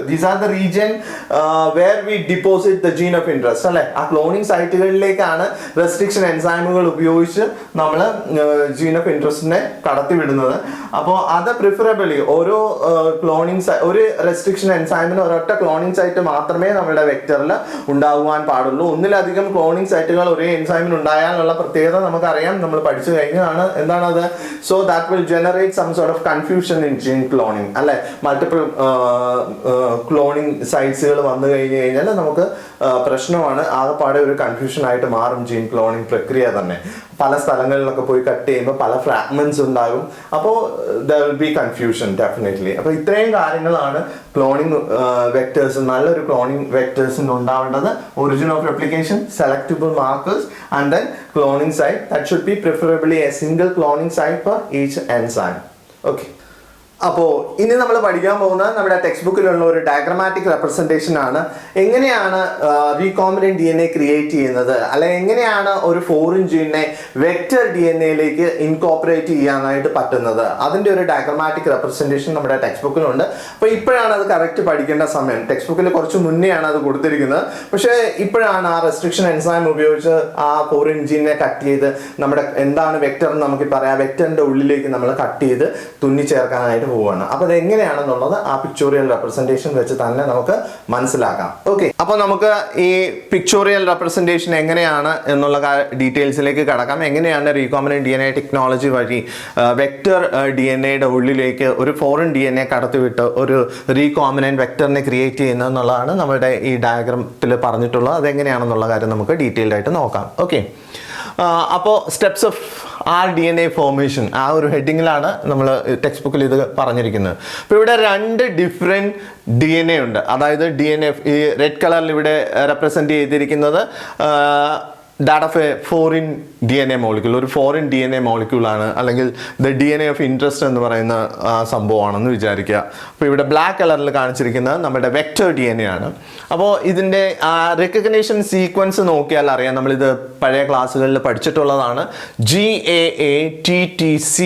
these are the region where we deposit the gene of interest അല്ലെ. ആ ക്ലോണിംഗ് സൈറ്റുകളിലേക്കാണ് റെസ്ട്രിക്ഷൻ എൻസൈമുകൾ ഉപയോഗിച്ച് നമ്മൾ ജീൻ ഓഫ് ഇൻട്രസ്റ്റിനെ കടത്തിവിടുന്നത്. അപ്പോൾ അത് പ്രിഫറബിളി ഓരോ ക്ലോണിംഗ് ഒരു റെസ്ട്രിക്ഷൻ എൻസൈമിന് ഒരൊറ്റ ക്ലോണിംഗ് സൈറ്റ് മാത്രമേ നമ്മുടെ വെക്ടറിൽ ഉണ്ടാകുവാൻ പാടുള്ളൂ. ഒന്നിലധികം ക്ലോണിംഗ് സൈറ്റുകൾ ഒരേ എൻസൈമിന് ഉണ്ടായാലുള്ള പ്രത്യേകത നമുക്കറിയാം, നമ്മൾ പഠിച്ചു കഴിഞ്ഞതാണ്. എന്താണത്? So that will generate some sort of confusion in gene cloning അല്ലെ. മൾട്ടിപ്പിൾ ക്ലോണിംഗ് സൈറ്റ്സുകൾ വന്നു കഴിഞ്ഞു കഴിഞ്ഞാൽ നമുക്ക് പ്രശ്നമാണ്. ആകെപ്പാടെ ഒരു കൺഫ്യൂഷൻ ആയിട്ട് മാറും ജീൻ ക്ലോണിംഗ് പ്രക്രിയ തന്നെ. പല സ്ഥലങ്ങളിലൊക്കെ പോയി കട്ട് ചെയ്യുമ്പോൾ പല ഫ്രാഗ്മെന്റ്സ് ഉണ്ടാകും. അപ്പോൾ there will be confusion definitely. അപ്പോൾ ഇത്രയും കാര്യങ്ങളാണ് ക്ലോണിംഗ് വെക്ടേഴ്സ്, നല്ലൊരു ക്ലോണിംഗ് വെക്ടേഴ്സിന് ഉണ്ടാവേണ്ടത്. Origin of replication, selectable markers and then cloning site. That should be preferably a single cloning site for each enzyme. Okay. അപ്പോൾ ഇനി നമ്മൾ പഠിക്കാൻ പോകുന്നത് നമ്മുടെ ടെക്സ്റ്റ് ബുക്കിലുള്ള ഒരു ഡയഗ്രമാറ്റിക് റെപ്രസെൻറ്റേഷൻ ആണ്. എങ്ങനെയാണ് റീകോമിനന്റ് DNA ക്രിയേറ്റ് ചെയ്യുന്നത്, അല്ലെ എങ്ങനെയാണ് ഒരു ഫോറിൻ ജീനെ വെക്റ്റർ DNAയിലേക്ക് ഇൻകോപ്പറേറ്റ് ചെയ്യാനായിട്ട് പറ്റുന്നത്, അതിൻ്റെ ഒരു ഡയഗ്രമാറ്റിക് റെപ്രസെൻറ്റേഷൻ നമ്മുടെ ടെക്സ്റ്റ് ബുക്കിലുണ്ട്. അപ്പോൾ ഇപ്പോഴാണ് അത് കറക്റ്റ് പഠിക്കേണ്ട സമയം. ടെക്സ്റ്റ് ബുക്കിൽ കുറച്ച് മുന്നെയാണ് അത് കൊടുത്തിരിക്കുന്നത്. പക്ഷേ ഇപ്പോഴാണ് ആ റെസ്ട്രിക്ഷൻ എൻസൈം ഉപയോഗിച്ച് ആ ഫോറിൻ ജീനെ കട്ട് ചെയ്ത് നമ്മുടെ എന്താണ് വെക്റ്റർ എന്ന് നമുക്ക് പറയാം, വെക്റ്ററിൻ്റെ ഉള്ളിലേക്ക് നമ്മൾ കട്ട് ചെയ്ത് തുന്നി ചേർക്കാനായിട്ട് പോവുകയാണ്. അപ്പോൾ അത് എങ്ങനെയാണെന്നുള്ളത് ആ പിക്ചോറിയൽ റെപ്രസെൻറ്റേഷൻ വെച്ച് തന്നെ നമുക്ക് മനസ്സിലാക്കാം. ഓക്കെ. അപ്പോൾ നമുക്ക് ഈ പിക്ചോറിയൽ റെപ്രസെൻറ്റേഷൻ എങ്ങനെയാണ് എന്നുള്ള ഡീറ്റെയിൽസിലേക്ക് കടക്കാം. എങ്ങനെയാണ് റീകോമിനന്റ് DNA ടെക്നോളജി വഴി വെക്റ്റർ DNAയുടെ ഉള്ളിലേക്ക് ഒരു ഫോറിൻ DNA കടത്തിവിട്ട് ഒരു റീകോമിനന്റ് വെക്റ്ററിനെ ക്രിയേറ്റ് ചെയ്യുന്നത് എന്നുള്ളതാണ് നമ്മുടെ ഈ ഡയഗ്രത്തിൽ പറഞ്ഞിട്ടുള്ളത്. അതെങ്ങനെയാണെന്നുള്ള കാര്യം നമുക്ക് ഡീറ്റെയിൽഡ് ആയിട്ട് നോക്കാം. ഓക്കെ. അപ്പോൾ സ്റ്റെപ്സ് ഓഫ് DNA ഫോർമേഷൻ ആ ഒരു ഹെഡിങ്ങിലാണ് നമ്മൾ ടെക്സ്റ്റ് ബുക്കിൽ ഇത് പറഞ്ഞിരിക്കുന്നത്. അപ്പോൾ ഇവിടെ 2 ഡിഫറെൻറ്റ് DNA ഉണ്ട്. അതായത് DNA ഈ റെഡ് കളറിൽ ഇവിടെ റെപ്രസെൻറ്റ് ചെയ്തിരിക്കുന്നത് that of A foreign DNA molecule, ഒരു ഫോറിൻ DNA molecule ആണ്, അല്ലെങ്കിൽ ദ DNA ഓഫ് ഇൻട്രസ്റ്റ് എന്ന് പറയുന്ന സംഭവമാണെന്ന് വിചാരിക്കുക. അപ്പോൾ ഇവിടെ ബ്ലാക്ക് കളറിൽ കാണിച്ചിരിക്കുന്നത് നമ്മുടെ വെക്റ്റർ DNA ആണ്. അപ്പോൾ ഇതിൻ്റെ റെക്കഗ്നേഷൻ സീക്വൻസ് നോക്കിയാൽ അറിയാം, നമ്മളിത് പഴയ ക്ലാസ്സുകളിൽ പഠിച്ചിട്ടുള്ളതാണ്. GAATTC.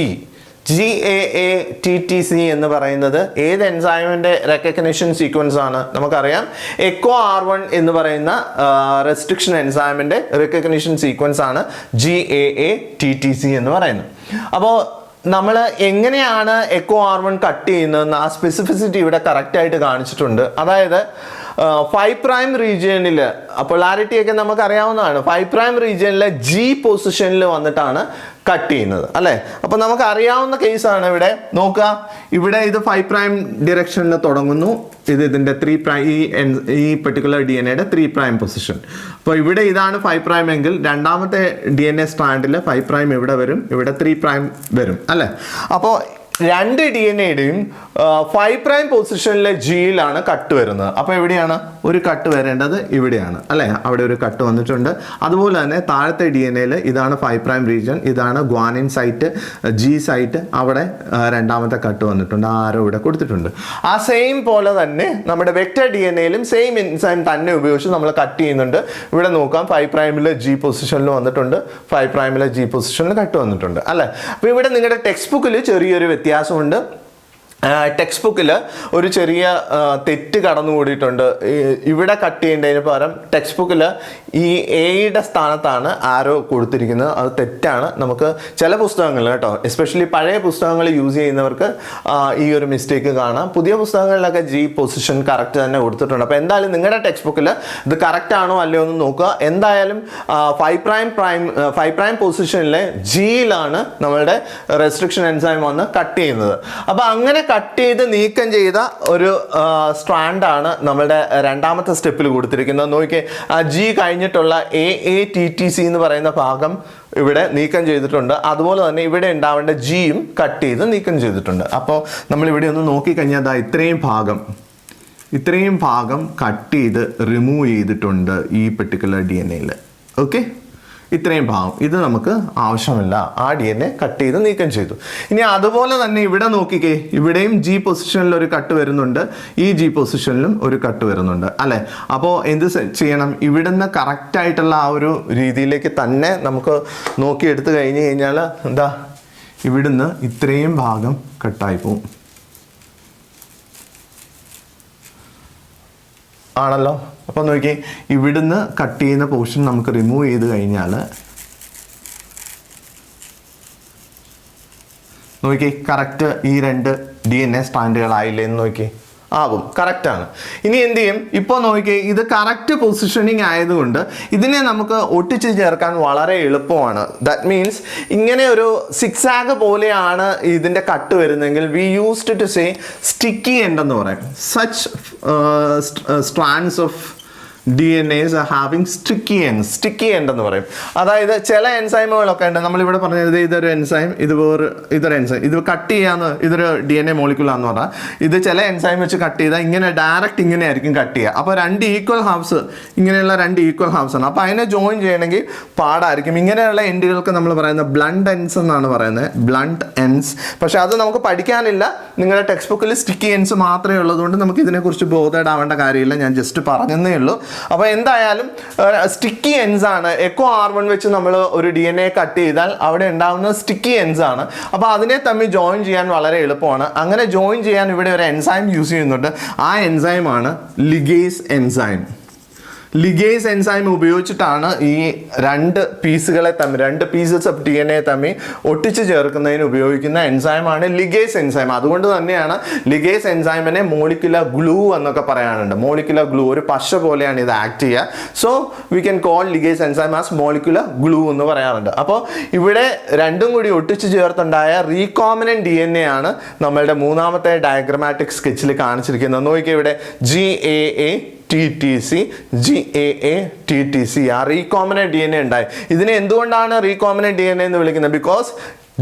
GAATTC എന്ന് പറയുന്നത് ഏത് എൻസൈമിൻ്റെ റെക്കഗ്നേഷൻ സീക്വൻസ് ആണ്? നമുക്കറിയാം EcoR1 എന്ന് പറയുന്ന റെസ്ട്രിക്ഷൻ എൻസൈമിൻ്റെ റെക്കഗ്നേഷൻ സീക്വൻസ് ആണ് GAATTC എന്ന് പറയുന്നത്. അപ്പോൾ നമ്മൾ എങ്ങനെയാണ് EcoR1 കട്ട് ചെയ്യുന്നതെന്ന് ആ സ്പെസിഫിസിറ്റി ഇവിടെ കറക്റ്റായിട്ട് കാണിച്ചിട്ടുണ്ട്. അതായത് 5' റീജിയനിൽ പൊളാരിറ്റി ഒക്കെ നമുക്ക് അറിയാവുന്നതാണ്. 5' റീജിയനിൽ G പൊസിഷനിൽ വന്നിട്ടാണ് കട്ട് ചെയ്യുന്നത്, അല്ലേ? അപ്പോൾ നമുക്ക് അറിയാവുന്ന കേസാണ് ഇവിടെ. നോക്കുക, ഇവിടെ ഇത് 5' ഡിറക്ഷനിൽ തുടങ്ങുന്നു, ഇത് ഇതിൻ്റെ 3' ഈ പെർട്ടിക്കുലർ DNA-യുടെ 3' പൊസിഷൻ. അപ്പോൾ ഇവിടെ ഇതാണ് 5' എങ്കിൽ രണ്ടാമത്തെ DNA സ്ട്രാൻഡിൽ 5' ഇവിടെ വരും, ഇവിടെ 3' വരും, അല്ലേ? അപ്പോൾ രണ്ട് DNA-യുടെയും 5' പൊസിഷനിലെ Gയിലാണ് കട്ട് വരുന്നത്. അപ്പോൾ എവിടെയാണ് ഒരു കട്ട് വരേണ്ടത്? ഇവിടെയാണ്, അല്ലേ? അവിടെ ഒരു കട്ട് വന്നിട്ടുണ്ട്. അതുപോലെ തന്നെ താഴത്തെ DNA-യിൽ ഇതാണ് 5' റീജിയൻ, ഇതാണ് ഗ്വാനിൻ സൈറ്റ്, G സൈറ്റ്, അവിടെ രണ്ടാമത്തെ കട്ട് വന്നിട്ടുണ്ട്, ആരോ ഇവിടെ കൊടുത്തിട്ടുണ്ട്. ആ സെയിം പോലെ തന്നെ നമ്മുടെ വെക്റ്റർ DNA-യിലും സെയിം എൻസൈം തന്നെ ഉപയോഗിച്ച് നമ്മൾ കട്ട് ചെയ്യുന്നുണ്ട്. ഇവിടെ നോക്കാം, 5' G പൊസിഷനിൽ വന്നിട്ടുണ്ട്, 5' G പൊസിഷനിൽ കട്ട് വന്നിട്ടുണ്ട്, അല്ലേ? അപ്പോൾ ഇവിടെ നിങ്ങളുടെ ടെക്സ്റ്റ് ബുക്കിൽ ചെറിയൊരു വ്യത്യാസമുണ്ട്. ടെക്സ്റ്റ് ബുക്കിൽ ഒരു ചെറിയ തെറ്റ് കടന്നുകൂടിയിട്ടുണ്ട്. ഇവിടെ കട്ട് ചെയ്യേണ്ടതിന് പകരം ടെക്സ്റ്റ് ബുക്കിൽ ഈ എയുടെ സ്ഥാനത്താണ് ആരോ കൊടുത്തിരിക്കുന്നത്. അത് തെറ്റാണ്. നമുക്ക് ചില പുസ്തകങ്ങളിൽ കേട്ടോ, എസ്പെഷ്യലി പഴയ പുസ്തകങ്ങൾ യൂസ് ചെയ്യുന്നവർക്ക് ഈ ഒരു മിസ്റ്റേക്ക് കാണാം. പുതിയ പുസ്തകങ്ങളിലൊക്കെ G പൊസിഷൻ കറക്റ്റ് തന്നെ കൊടുത്തിട്ടുണ്ട്. അപ്പോൾ എന്തായാലും നിങ്ങളുടെ ടെക്സ്റ്റ് ബുക്കിൽ ഇത് കറക്റ്റ് ആണോ അല്ലയോ എന്ന് നോക്കുക. എന്തായാലും 5' പൊസിഷനിലെ Gയിലാണ് നമ്മളുടെ റെസ്ട്രിക്ഷൻ എൻസൈം വന്ന് കട്ട് ചെയ്യുന്നത്. അപ്പോൾ അങ്ങനെ കട്ട് ചെയ്ത് നീക്കം ചെയ്ത ഒരു സ്ട്രാൻഡാണ് നമ്മളുടെ രണ്ടാമത്തെ സ്റ്റെപ്പിൽ കൊടുത്തിരിക്കുന്നത്. നോക്കിയേ, G കഴിഞ്ഞിട്ടുള്ള AATTC എന്ന് പറയുന്ന ഭാഗം ഇവിടെ നീക്കം ചെയ്തിട്ടുണ്ട്. അതുപോലെ തന്നെ ഇവിടെ ഉണ്ടാവേണ്ട Gയും കട്ട് ചെയ്ത് നീക്കം ചെയ്തിട്ടുണ്ട്. അപ്പോൾ നമ്മൾ ഇവിടെ ഒന്ന് നോക്കിക്കഴിഞ്ഞാൽ ഇത്രയും ഭാഗം കട്ട് ചെയ്ത് റിമൂവ് ചെയ്തിട്ടുണ്ട് ഈ പെർട്ടിക്കുലർ DNA-യിൽ. ഓക്കെ, ഇത്രയും ഭാഗം ഇത് നമുക്ക് ആവശ്യമില്ല, ആ DNA കട്ട് ചെയ്ത് നീക്കം ചെയ്തു. ഇനി അതുപോലെ തന്നെ ഇവിടെ നോക്കിക്കേ, ഇവിടെയും G പൊസിഷനിൽ ഒരു കട്ട് വരുന്നുണ്ട്, ഈ G പൊസിഷനിലും ഒരു കട്ട് വരുന്നുണ്ട്, അല്ലേ? അപ്പോൾ എന്ത് ചെയ്യണം? ഇവിടുന്ന് കറക്റ്റായിട്ടുള്ള ആ ഒരു രീതിയിലേക്ക് തന്നെ നമുക്ക് നോക്കിയെടുത്ത് കഴിഞ്ഞ് കഴിഞ്ഞാൽ എന്താ, ഇവിടുന്ന് ഇത്രയും ഭാഗം കട്ടായി പോവും, ആണല്ലോ? അപ്പോൾ നോക്കി, ഇവിടുന്ന് കട്ട് ചെയ്യുന്ന പോർഷൻ നമുക്ക് റിമൂവ് ചെയ്ത് കഴിഞ്ഞാൽ നോക്കി കറക്റ്റ് ഈ രണ്ട് DNA സ്റ്റാൻഡുകളായില്ലേ എന്ന് നോക്കി, ആവും, കറക്റ്റാണ്. ഇനി എന്ത് ചെയ്യും? ഇപ്പോൾ നോക്കി, ഇത് കറക്റ്റ് പൊസിഷനിങ് ആയതുകൊണ്ട് ഇതിനെ നമുക്ക് ഒട്ടിച്ച് ചേർക്കാൻ വളരെ എളുപ്പമാണ്. ദാറ്റ് മീൻസ് ഇങ്ങനെ ഒരു സിക്സാഗ് പോലെയാണ് ഇതിൻ്റെ കട്ട് വരുന്നതെങ്കിൽ we used to say sticky end എന്ന് പറയും. Such strands of DNAs are having sticky end എന്ന് പറയും. അതായത് ചില എൻസൈമുകളൊക്കെ ഉണ്ട്, നമ്മളിവിടെ പറഞ്ഞത് ഇതൊരു എൻസൈം, ഇതൊരു എൻസൈം, ഇത് കട്ട് ചെയ്യാന്ന്, ഇതൊരു DNA മോളിക്യൂളാന്ന് പറഞ്ഞാൽ ഇത് ചില എൻസൈം വെച്ച് കട്ട് ചെയ്താൽ ഇങ്ങനെ ഡയറക്റ്റ് ഇങ്ങനെ ആയിരിക്കും കട്ട് ചെയ്യുക. അപ്പോൾ രണ്ട് ഈക്വൽ ഹാഫ്സ്, ഇങ്ങനെയുള്ള രണ്ട് ഈക്വൽ ഹാഫ്സ് ആണ്. അപ്പോൾ അതിനെ ജോയിൻ ചെയ്യണമെങ്കിൽ പാടായിരിക്കും. ഇങ്ങനെയുള്ള എൻഡുകൾക്ക് നമ്മൾ പറയുന്നത് ബ്ലണ്ട് എൻഡ്സ് എന്നാണ് പറയുന്നത്, ബ്ലണ്ട് എൻഡ്സ്. പക്ഷെ അത് നമുക്ക് പഠിക്കാനില്ല, നിങ്ങളുടെ ടെക്സ്റ്റ് ബുക്കിൽ സ്റ്റിക്കി എൻഡ്സ് മാത്രമേ ഉള്ളതുകൊണ്ട് നമുക്ക് ഇതിനെക്കുറിച്ച് ബോധേഡാവേണ്ട കാര്യമില്ല, ഞാൻ ജസ്റ്റ് പറഞ്ഞതേ ഉള്ളൂ. അപ്പോൾ എന്തായാലും സ്റ്റിക്കി എൻസ് ആണ്. EcoR1 വെച്ച് നമ്മൾ ഒരു DNA കട്ട് ചെയ്താൽ അവിടെ ഉണ്ടാകുന്ന സ്റ്റിക്കി എൻസ് ആണ്. അപ്പോൾ അതിനെ തമ്മിൽ ജോയിൻ ചെയ്യാൻ വളരെ എളുപ്പമാണ്. അങ്ങനെ ജോയിൻ ചെയ്യാൻ ഇവിടെ ഒരു എൻസൈം യൂസ് ചെയ്യുന്നുണ്ട്. ആ എൻസൈമാണ് ലിഗേസ് എൻസൈം. ലിഗേസ് എൻസൈം ഉപയോഗിച്ചിട്ടാണ് ഈ രണ്ട് പീസുകളെ തമ്മിൽ, രണ്ട് പീസസ് ഓഫ് DNA തമ്മിൽ ഒട്ടിച്ച് ചേർക്കുന്നതിന് ഉപയോഗിക്കുന്ന എൻസൈമാണ് ലിഗേസ് എൻസൈം. അതുകൊണ്ട് തന്നെയാണ് ലിഗേസ് എൻസൈമിനെ മോളിക്കുലർ ഗ്ലൂ എന്നൊക്കെ പറയാനുണ്ട്. മോളിക്കുലർ ഗ്ലൂ, ഒരു പശ പോലെയാണ് ഇത് ആക്ട് ചെയ്യുക. So we can call ligase enzyme as molecular glue എന്ന് പറയാറുണ്ട്. അപ്പോൾ ഇവിടെ രണ്ടും കൂടി ഒട്ടിച്ച് ചേർത്തുണ്ടായ റീകോമിനന്റ് DNA ആണ് നമ്മളുടെ മൂന്നാമത്തെ ഡയഗ്രമാറ്റിക് സ്കെച്ചിൽ കാണിച്ചിരിക്കുന്നത്. നോക്കിയാൽ ഇവിടെ GAATTC ആ റീകോമിനന്റ് DNA ഉണ്ടായി. ഇതിനെ എന്തുകൊണ്ടാണ് റീകോമിനന്റ് DNA എന്ന് വിളിക്കുന്നത്? Because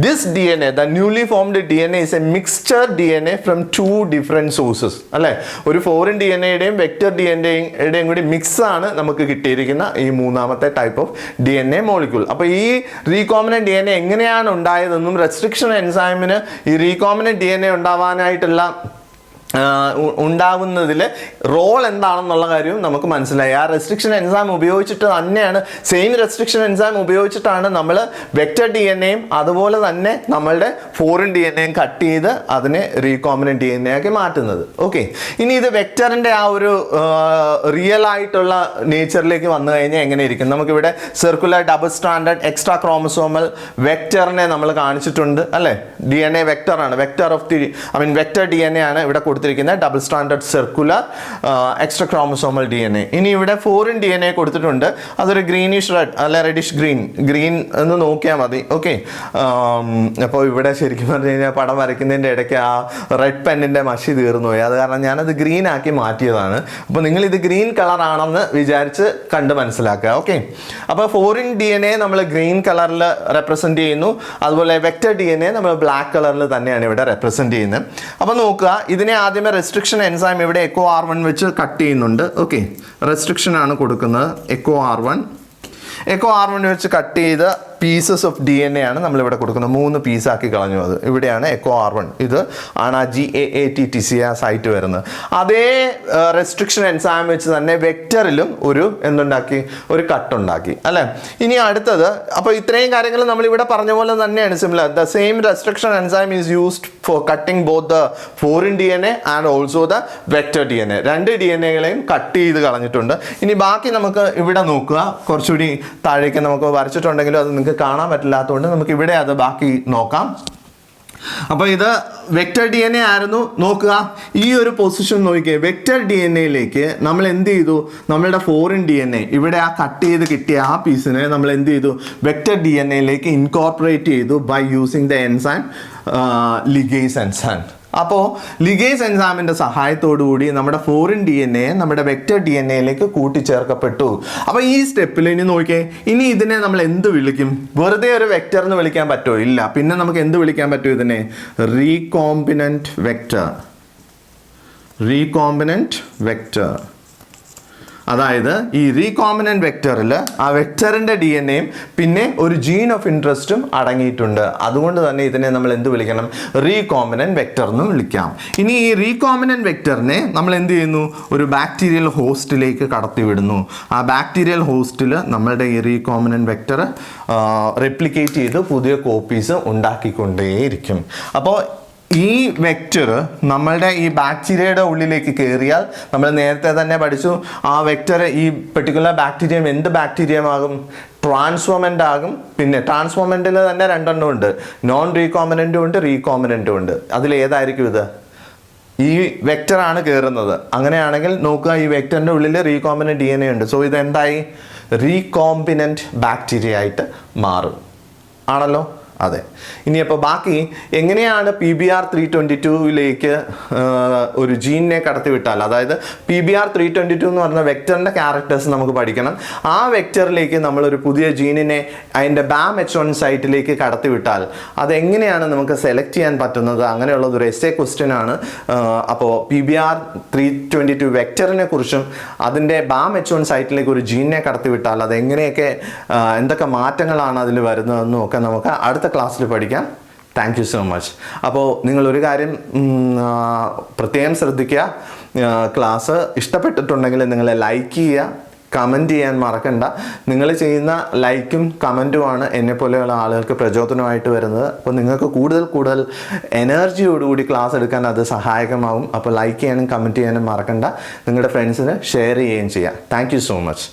This DNA, the newly formed DNA, is a mixture DNA from two different sources. അല്ലേ, ഒരു ഫോറിൻ ഡി എൻ എയുടെയും വെക്റ്റർ ഡി എൻ എയുടെയും കൂടി മിക്സ് ആണ് നമുക്ക് കിട്ടിയിരിക്കുന്ന ഈ മൂന്നാമത്തെ type of D N A molecule. അപ്പോൾ ഈ റീകോമിനന്റ് ഡി എൻ എ എങ്ങനെയാണ് ഉണ്ടായതെന്നും റെസ്ട്രിക്ഷൻ എൻസൈമിന് ഈ റീകോമിനന്റ് ഡി എൻ എ ഉണ്ടാവുന്നതിൽ റോൾ എന്താണെന്നുള്ള കാര്യവും നമുക്ക് മനസ്സിലായി. ആ റെസ്ട്രിക്ഷൻ എൻസൈം ഉപയോഗിച്ചിട്ട് തന്നെയാണ്, സെയിം റെസ്ട്രിക്ഷൻ എൻസൈം ഉപയോഗിച്ചിട്ടാണ് നമ്മൾ വെക്റ്റർ ഡി എൻ എയും അതുപോലെ തന്നെ നമ്മളുടെ ഫോറിൻ ഡി എൻ എയും കട്ട് ചെയ്ത് അതിനെ റീകോമിനന്റ് ഡി എൻ എ ആക്കി മാറ്റുന്നത്. ഓക്കെ, ഇനി ഇത് വെക്റ്ററിൻ്റെ ആ ഒരു റിയൽ ആയിട്ടുള്ള നേച്ചറിലേക്ക് വന്നു കഴിഞ്ഞാൽ എങ്ങനെ ഇരിക്കും? നമുക്കിവിടെ circular double standard extra chromosomal വെക്റ്ററിനെ നമ്മൾ കാണിച്ചിട്ടുണ്ട് അല്ലേ. ഡി എൻ എ വെക്റ്ററാണ്, വെക്റ്റർ ഡി എൻ എ ആണ് ഇവിടെ കൊടുത്തിരിക്കുന്നത്, double standard circular extra chromosomal D N A. ഇനി ഇവിടെ ഫോറിൻ ഡി എൻ എ കൊടുത്തിട്ടുണ്ട്, അതൊരു ഗ്രീനിഷ് റെഡ് അല്ലെ റെഡിഷ് ഗ്രീൻ എന്ന് നോക്കിയാൽ മതി. ഓക്കെ, അപ്പോൾ ഇവിടെ ശരിക്കും പറഞ്ഞു കഴിഞ്ഞാൽ പടം വരയ്ക്കുന്നതിൻ്റെ ഇടയ്ക്ക് ആ റെഡ് പെന്നിൻ്റെ മഷി തീർന്നു പോയി, അത് കാരണം ഞാനത് ഗ്രീൻ ആക്കി മാറ്റിയതാണ്. അപ്പോൾ നിങ്ങൾ ഇത് ഗ്രീൻ കളർ ആണെന്ന് വിചാരിച്ച് കണ്ട് മനസ്സിലാക്കുക. ഓക്കെ, അപ്പോൾ ഫോറിൻ ഡി എൻ എ നമ്മൾ ഗ്രീൻ കളറിൽ റെപ്രസെൻറ്റ് ചെയ്യുന്നു, അതുപോലെ വെക്റ്റർ ഡി എൻ എ നമ്മൾ ബ്ലാക്ക് കളറിൽ തന്നെയാണ് ഇവിടെ റെപ്രസെൻറ്റ് ചെയ്യുന്നത്. അപ്പോൾ നോക്കുക, ഇതിനെ ആദ്യമേ റെസ്ട്രിക്ഷൻ എൻസൈം ഇവിടെ എക്കോ R1 വെച്ച് കട്ട് ചെയ്യുന്നുണ്ട്. ഓക്കെ, റെസ്ട്രിക്ഷൻ ആണ് കൊടുക്കുന്നത്, എക്കോ R1 വെച്ച് കട്ട് ചെയ്ത് pieces of D N A ആണ് നമ്മളിവിടെ കൊടുക്കുന്നത്. 3 പീസാക്കി കളഞ്ഞു. അത് ഇവിടെയാണ് എക്കോ R1, ഇത് ആണ് ആ GAATTC സൈറ്റ് വരുന്നത്. അതേ റെസ്ട്രിക്ഷൻ എൻസൈം വെച്ച് തന്നെ വെക്റ്ററിലും ഒരു കട്ടുണ്ടാക്കി അല്ലേ. ഇനി അടുത്തത്, അപ്പോൾ ഇത്രയും കാര്യങ്ങൾ നമ്മളിവിടെ പറഞ്ഞ പോലെ തന്നെയാണ് similar. The same restriction enzyme is used for cutting both the foreign D N A and also the vector D N A. 2 D N എകളെയും കട്ട് ചെയ്ത് കളഞ്ഞിട്ടുണ്ട്. ഇനി ബാക്കി നമുക്ക് ഇവിടെ നോക്കുക, കുറച്ചുകൂടി താഴേക്ക് നമുക്ക് വരച്ചിട്ടുണ്ടെങ്കിലും അത് നിങ്ങൾക്ക് കാണാൻ പറ്റില്ലാത്തതുകൊണ്ട് നമുക്ക് ഇവിടെ അത് ബാക്കി നോക്കാം. അപ്പോൾ ഇത് വെക്റ്റർ ഡി എൻ എ ആയിരുന്നു. നോക്കുക, ഈ ഒരു പൊസിഷൻ നോക്കിയേ, വെക്റ്റർ ഡി എൻ എയിലേക്ക് നമ്മൾ എന്ത് ചെയ്തു, നമ്മളുടെ ഫോറിൻ ഡി എൻ എ ഇവിടെ ആ കട്ട് ചെയ്ത് കിട്ടിയ ആ പീസിനെ നമ്മൾ എന്ത് ചെയ്തു, വെക്റ്റർ ഡി എൻ എയിലേക്ക് ഇൻകോർപ്പറേറ്റ് ചെയ്തു by using the enzyme ligase enzyme. അപ്പോൾ ലിഗേസ് എൻസൈമിൻ്റെ സഹായത്തോടുകൂടി നമ്മുടെ ഫോറിൻ ഡി എൻ എ നമ്മുടെ വെക്റ്റർ ഡി എൻ എയിലേക്ക് കൂട്ടിച്ചേർക്കപ്പെട്ടു. അപ്പോൾ ഈ സ്റ്റെപ്പിൽ ഇനി നോക്കിയേ, ഇനി ഇതിനെ നമ്മൾ എന്ത് വിളിക്കും? വെറുതെ ഒരു വെക്റ്റർ എന്ന് വിളിക്കാൻ പറ്റുമോ? ഇല്ല. പിന്നെ നമുക്ക് എന്ത് വിളിക്കാൻ പറ്റും ഇതിനെ? Recombinant vector. അതായത് ഈ റീകോമ്പിനന്റ് വെക്റ്ററിൽ ആ വെക്റ്ററിൻ്റെ ഡി എൻ എയും പിന്നെ ഒരു ജീൻ ഓഫ് ഇൻട്രസ്റ്റും അടങ്ങിയിട്ടുണ്ട്. അതുകൊണ്ട് തന്നെ ഇതിനെ നമ്മൾ എന്ത് വിളിക്കണം? റീകോമ്പിനന്റ് വെക്റ്റർ എന്ന് വിളിക്കാം. ഇനി ഈ റീകോമ്പിനന്റ് വെക്റ്ററിനെ നമ്മൾ എന്ത് ചെയ്യുന്നു? ഒരു ബാക്ടീരിയൽ ഹോസ്റ്റിലേക്ക് കടത്തിവിടുന്നു. ആ ബാക്ടീരിയൽ ഹോസ്റ്റിൽ നമ്മളുടെ ഈ റീകോമ്പിനന്റ് വെക്റ്റർ റെപ്ലിക്കേറ്റ് ചെയ്ത് പുതിയ കോപ്പീസ് ഉണ്ടാക്കിക്കൊണ്ടേയിരിക്കും. അപ്പോൾ ഈ വെക്റ്റർ നമ്മളുടെ ഈ ബാക്ടീരിയയുടെ ഉള്ളിലേക്ക് കയറിയാൽ, നമ്മൾ നേരത്തെ തന്നെ പഠിച്ചു, ആ വെക്റ്റർ ഈ പെർട്ടിക്കുലർ ബാക്ടീരിയം എന്ത് ബാക്ടീരിയമാകും? ട്രാൻസ്ഫോമൻ്റ് ആകും. പിന്നെ ട്രാൻസ്ഫോമൻറ്റിൽ തന്നെ 2 ഉണ്ട്, നോൺ റീകോമിനൻറ്റും ഉണ്ട്, റീകോമിനൻറ്റും ഉണ്ട്. അതിലേതായിരിക്കും ഇത്? ഈ വെക്റ്ററാണ് കയറുന്നത്. അങ്ങനെയാണെങ്കിൽ നോക്കുക, ഈ വെക്റ്ററിൻ്റെ ഉള്ളിൽ റീകോമ്പിനന്റ് ഡി എൻ എ ഉണ്ട്. സോ ഇതെന്തായി? റീകോമ്പിനന്റ് ബാക്ടീരിയ ആയിട്ട് മാറും. ആണല്ലോ? അതെ. ഇനിയപ്പോൾ ബാക്കി എങ്ങനെയാണ് PBr322 ഒരു ജീനിനെ കടത്തിവിട്ടാൽ, അതായത് PBr322 എന്ന് പറഞ്ഞ വെക്റ്ററിൻ്റെ ക്യാരക്ടേഴ്സ് നമുക്ക് പഠിക്കണം. ആ വെക്റ്ററിലേക്ക് നമ്മളൊരു പുതിയ ജീനിനെ അതിൻ്റെ BAM-H1 സൈറ്റിലേക്ക് കടത്തിവിട്ടാൽ അതെങ്ങനെയാണ് നമുക്ക് സെലക്ട് ചെയ്യാൻ പറ്റുന്നത്? അങ്ങനെയുള്ളതൊരു എസ്സേ ക്വസ്റ്റ്യൻ ആണ്. അപ്പോൾ PBr322 വെക്റ്ററിനെ കുറിച്ചും അതിൻ്റെ BAM-H1 സൈറ്റിലേക്ക് ഒരു ജീനിനെ കടത്തിവിട്ടാൽ അതെങ്ങനെയൊക്കെ എന്തൊക്കെ മാറ്റങ്ങളാണ് അതിൽ വരുന്നതെന്നും ഒക്കെ നമുക്ക് അടുത്ത ക്ലാസ്സിൽ പഠിക്കാം. Thank you so much. അപ്പോൾ നിങ്ങളൊരു കാര്യം പ്രത്യേകം ശ്രദ്ധിക്കുക, ക്ലാസ് ഇഷ്ടപ്പെട്ടിട്ടുണ്ടെങ്കിൽ നിങ്ങൾ ലൈക്ക് ചെയ്യുക, കമൻറ്റ് ചെയ്യാൻ മറക്കണ്ട. നിങ്ങൾ ചെയ്യുന്ന ലൈക്കും കമൻറ്റുമാണ് എന്നെപ്പോലെയുള്ള ആളുകൾക്ക് പ്രചോദനമായിട്ട് വരുന്നത്. അപ്പോൾ നിങ്ങൾക്ക് കൂടുതൽ എനർജിയോടുകൂടി ക്ലാസ് എടുക്കാൻ അത് സഹായകമാകും. അപ്പോൾ ലൈക്ക് ചെയ്യാനും കമൻറ്റ് ചെയ്യാനും മറക്കണ്ട. നിങ്ങളുടെ ഫ്രണ്ട്സിന് ഷെയർ ചെയ്യുകയും ചെയ്യാം. Thank you so much.